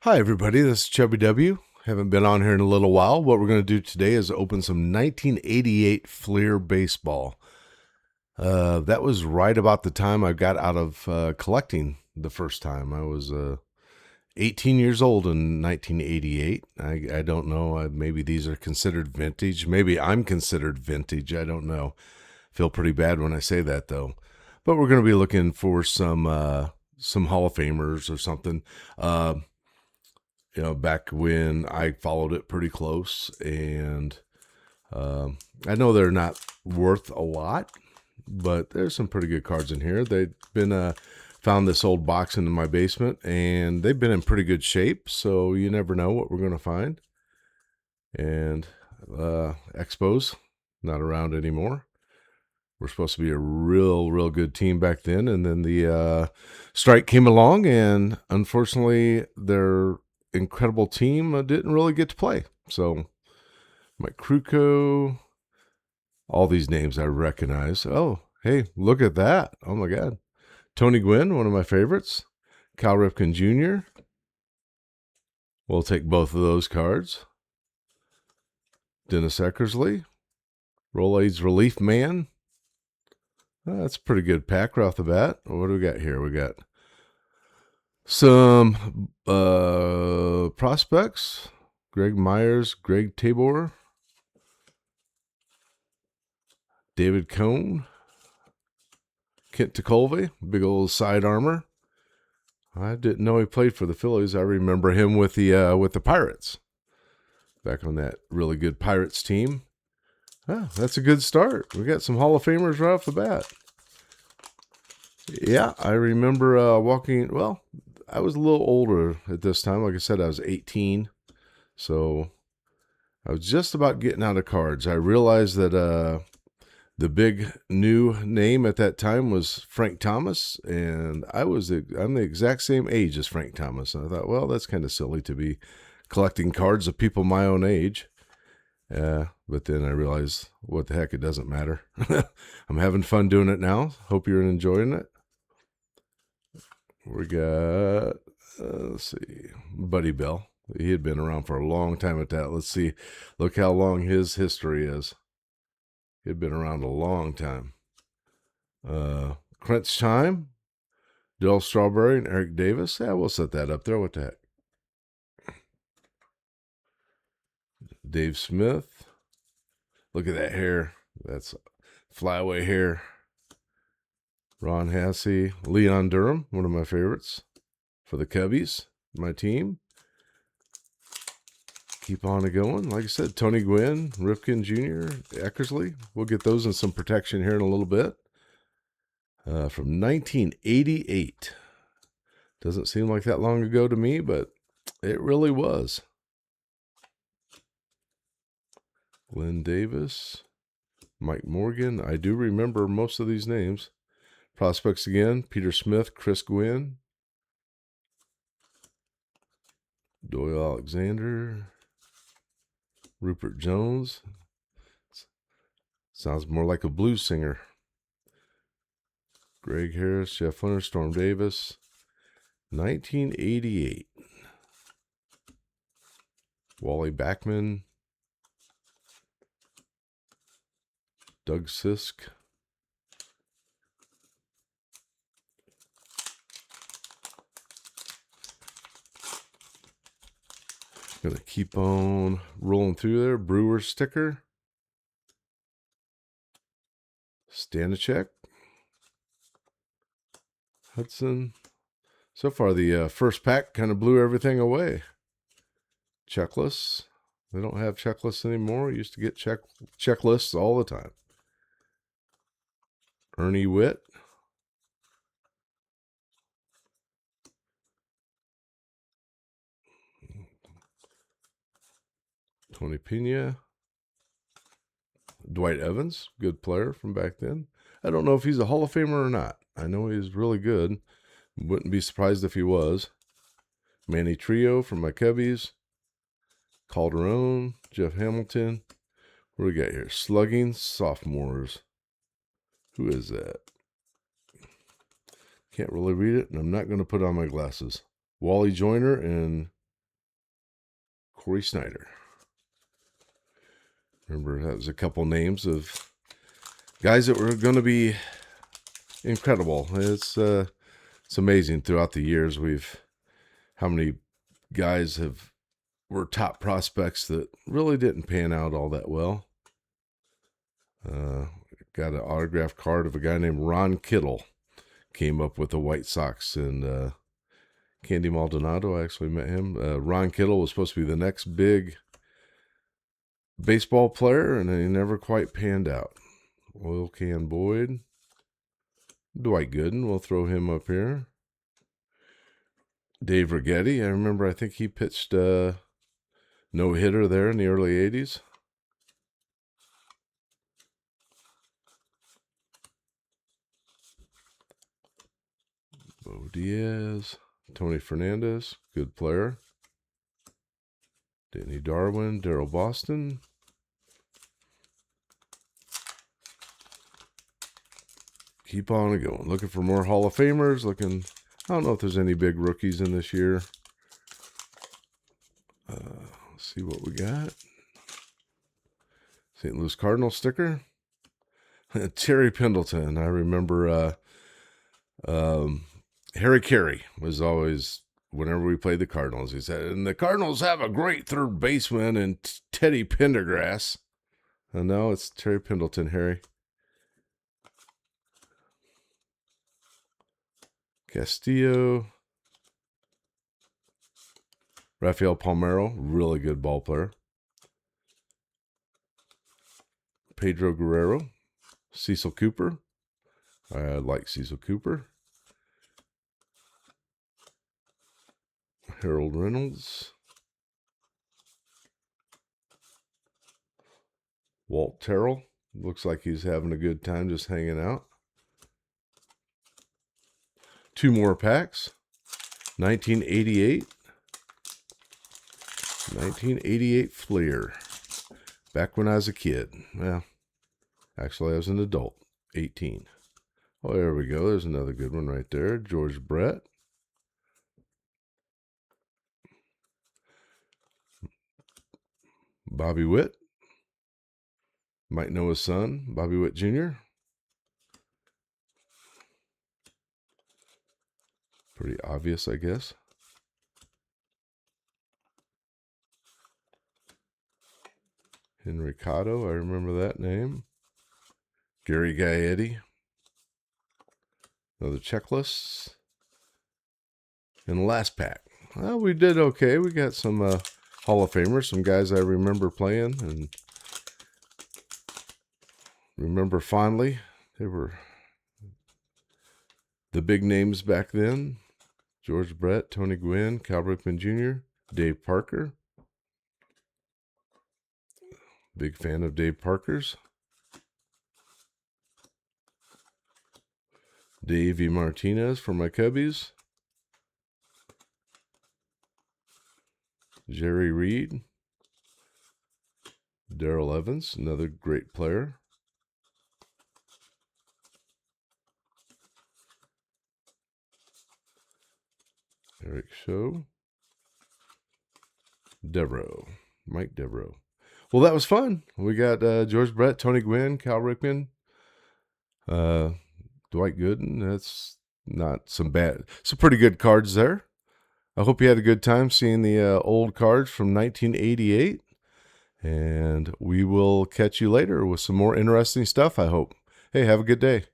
Hi, everybody. This is Chubby W. Haven't been on here in a little while. What we're going to do today is open some 1988 FLEER baseball. That was right about the time I got out of collecting the first time. I was 18 years old in 1988. I don't know. Maybe these are considered vintage. Maybe I'm considered vintage. I don't know. Feel pretty bad when I say that, though. But we're going to be looking for some Hall of Famers or something. Back when I followed it pretty close, and I know they're not worth a lot, but there's some pretty good cards in here. They've been found this old box in my basement, and they've been in pretty good shape, so you never know what we're going to find. And Expos, not around anymore. We're supposed to be a real good team back then, and then the strike came along, and unfortunately, their incredible team didn't really get to play. So, Mike Krukow, all these names I recognize. Oh, hey, look at that! Oh my God, Tony Gwynn, one of my favorites. Cal Ripken Jr. We'll take both of those cards. Dennis Eckersley, Rolaids Relief Man. That's a pretty good pack right off the bat. What do we got here? We got some prospects. Greg Myers, Greg Tabor, David Cone, Kent Tekulve, big old side armor. I didn't know he played for the Phillies. I remember him with the Pirates. Back on that really good Pirates team. That's a good start. We got some Hall of Famers right off the bat. Yeah, I remember walking. Well, I was a little older at this time. Like I said, I was 18. So I was just about getting out of cards. I realized that the big new name at that time was Frank Thomas, and I'm the exact same age as Frank Thomas. And I thought, well, that's kind of silly to be collecting cards of people my own age. But then I realized, what the heck, it doesn't matter. I'm having fun doing it now. Hope you're enjoying it. We got, let's see, Buddy Bell. He had been around for a long time at that. Let's see. Look how long his history is. He had been around a long time. Crunch Time, Dell Strawberry, and Eric Davis. Yeah, we'll set that up there. What the heck? Dave Smith. Look at that hair. That's flyaway hair. Ron Hassey. Leon Durham, one of my favorites for the Cubbies, my team. Keep on it going. Like I said, Tony Gwynn, Ripken Jr., Eckersley. We'll get those in some protection here in a little bit. From 1988. Doesn't seem like that long ago to me, but it really was. Glenn Davis, Mike Morgan. I do remember most of these names. Prospects again, Peter Smith, Chris Gwynn, Doyle Alexander, Rupert Jones. Sounds more like a blues singer. Greg Harris, Jeff Hunter, Storm Davis. 1988. Wally Backman. Doug Sisk. Gonna keep on rolling through there. Brewer sticker. Stanachek. Hudson. So far, the first pack kind of blew everything away. Checklists. They don't have checklists anymore. We used to get checklists all the time. Ernie Witt. Tony Pena. Dwight Evans, good player from back then. I don't know if he's a Hall of Famer or not. I know he's really good. Wouldn't be surprised if he was. Manny Trio from my Cubbies. Calderon, Jeff Hamilton. What do we got here? Slugging sophomores. Who is that? Can't really read it, and I'm not going to put on my glasses. Wally Joyner and Corey Snyder. Remember, that was a couple names of guys that were going to be incredible. It's amazing throughout the years how many guys were top prospects that really didn't pan out all that well. Got an autographed card of a guy named Ron Kittle. Came up with the White Sox, and Candy Maldonado, I actually met him. Ron Kittle was supposed to be the next big baseball player, and he never quite panned out. Oil Can Boyd. Dwight Gooden, we'll throw him up here. Dave Righetti, I think he pitched no-hitter there in the early 80s. Bo Diaz, Tony Fernandez, good player. Danny Darwin, Darryl Boston. Keep on going. Looking for more Hall of Famers. I don't know if there's any big rookies in this year. Let's see what we got. St. Louis Cardinals sticker. Terry Pendleton. I remember Harry Carey was always, whenever we played the Cardinals, he said, and the Cardinals have a great third baseman in Teddy Pendergrass. And no, it's Terry Pendleton, Harry. Castillo. Rafael Palmeiro, really good ball player. Pedro Guerrero. Cecil Cooper. I like Cecil Cooper. Harold Reynolds. Walt Terrell. Looks like he's having a good time just hanging out. Two more packs. 1988. 1988 FLEER. Back when I was a kid. Well, actually I was an adult. 18. Oh, there we go. There's another good one right there. George Brett. Bobby Witt. Might know his son, Bobby Witt Jr. Pretty obvious, I guess. Henry Cotto, I remember that name. Gary Gaetti. Another checklist. And the last pack. Well, we did okay. We got some Hall of Famers, some guys I remember playing and remember fondly. They were the big names back then. George Brett, Tony Gwynn, Cal Ripken Jr., Dave Parker. Big fan of Dave Parker's. Davey Martinez for my Cubbies. Jerry Reed. Darrell Evans, another great player. Eric Show. Devereaux. Mike Devereaux. Well, that was fun. We got George Brett, Tony Gwynn, Cal Ripken, Dwight Gooden. That's not some pretty good cards there. I hope you had a good time seeing the old cards from 1988. And we will catch you later with some more interesting stuff, I hope. Hey, have a good day.